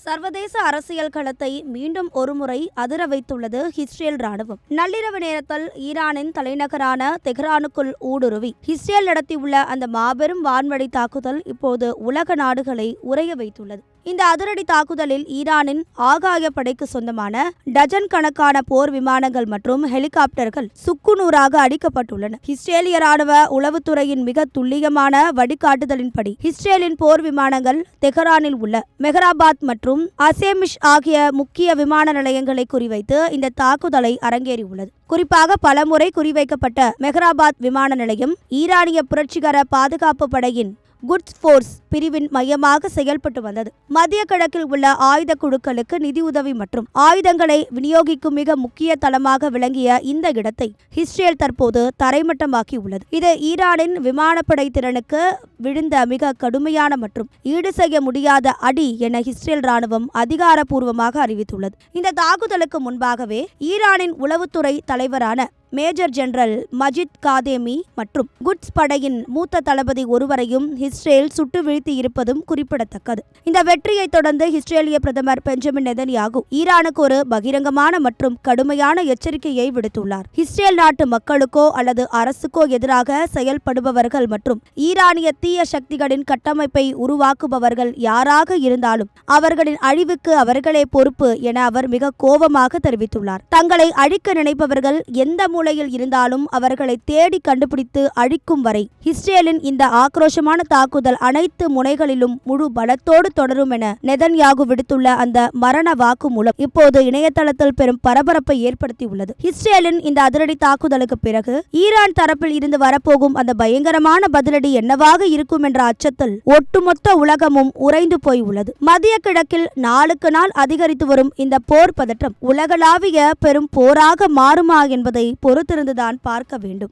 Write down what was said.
சர்வதேச அரசியல் களத்தை மீண்டும் ஒருமுறை அதிர வைத்துள்ளது இஸ்ரேல் ராணுவம். நள்ளிரவு நேரத்தில் ஈரானின் தலைநகரான தெஹ்ரானுக்குள் ஊடுருவி இஸ்ரேல் நடத்தியுள்ள அந்த மாபெரும் வான்வழி தாக்குதல் இப்போது உலக நாடுகளை உறைய வைத்துள்ளது. இந்த அதிரடி தாக்குதலில் ஈரானின் ஆகாய படைக்கு சொந்தமான டஜன் கணக்கான போர் விமானங்கள் மற்றும் ஹெலிகாப்டர்கள் சுக்குநூறாக அடிக்கப்பட்டுள்ளன. இஸ்ரேலிய ராணுவ உளவுத்துறையின் மிக துல்லியமான வழிகாட்டுதலின்படி இஸ்ரேலின் போர் விமானங்கள் தெஹ்ரானில் உள்ள மெஹராபாத் மற்றும் அசேமிஷ் ஆகிய முக்கிய விமான நிலையங்களை குறிவைத்து இந்த தாக்குதலை அரங்கேறியுள்ளது. குறிப்பாக பலமுறை குறிவைக்கப்பட்ட மெஹராபாத் விமான நிலையம் ஈரானிய புரட்சிகர பாதுகாப்பு படையின் குட்ஸ் ஃபோர்ஸ் பிரிவின் மையமாக செயல்பட்டு வந்தது. மத்திய கிழக்கில் உள்ள ஆயுத குழுக்களுக்கு நிதியுதவி மற்றும் ஆயுதங்களை விநியோகிக்கும் மிக முக்கிய தளமாக விளங்கிய இந்த இடத்தை இஸ்ரேல் தற்போது தரைமட்டமாக்கியுள்ளது. இது ஈரானின் விமானப்படை திறனுக்கு விழுந்த மிக கடுமையான மற்றும் ஈடு செய்ய முடியாத அடி என இஸ்ரேல் ராணுவம் அதிகாரப்பூர்வமாக அறிவித்துள்ளது. இந்த தாக்குதலுக்கு முன்பாகவே ஈரானின் உளவுத்துறை தலைவரான மேஜர் ஜெனரல் மஜித் காதேமி மற்றும் குட்ஸ் படையின் மூத்த தளபதி ஒருவரையும் இஸ்ரேல் சுட்டு வீழ்த்தி இருப்பதும் குறிப்பிடத்தக்கது. இந்த வெற்றியை தொடர்ந்து இஸ்ரேலிய பிரதமர் பெஞ்சமின் நெதன்யாகு ஈரானுக்கு ஒரு பகிரங்கமான மற்றும் கடுமையான எச்சரிக்கையை விடுத்துள்ளார். இஸ்ரேல் நாட்டு மக்களுக்கோ அல்லது அரசுக்கோ எதிராக செயல்படுபவர்கள் மற்றும் ஈரானிய தீய சக்திகளின் கட்டமைப்பை உருவாக்குபவர்கள் யாராக இருந்தாலும் அவர்களின் அழிவுக்கு அவர்களே பொறுப்பு என அவர் மிக கோபமாக தெரிவித்துள்ளார். தங்களை அழிக்க நினைப்பவர்கள் எந்த மூலையில் இருந்தாலும் அவர்களை தேடி கண்டுபிடித்து அழிக்கும் வரை இஸ்ரேலின் இந்த ஆக்ரோஷமான தாக்குதல் அனைத்து முனைகளிலும் முழு பலத்தோடு தொடரும் என நெதன்யாகு விடுத்துள்ள அந்த மரண வாக்குமூலம் இப்போது இணையதளத்தில் பெரும் பரபரப்பை ஏற்படுத்தியுள்ளது. இஸ்ரேலின் இந்த அதிரடி தாக்குதலுக்கு பிறகு ஈரான் தரப்பில் இருந்து வரப்போகும் அந்த பயங்கரமான பதிலடி என்னவாக இருக்கும் என்ற அச்சத்தில் ஒட்டுமொத்த உலகமும் உறைந்து போய் உள்ளது. மத்திய கிழக்கில் நாளுக்கு நாள் அதிகரித்து வரும் இந்த போர் பதற்றம் உலகளாவிய பெரும் போராக மாறுமா என்பதை பொறுத்திருந்துதான் பார்க்க வேண்டும்.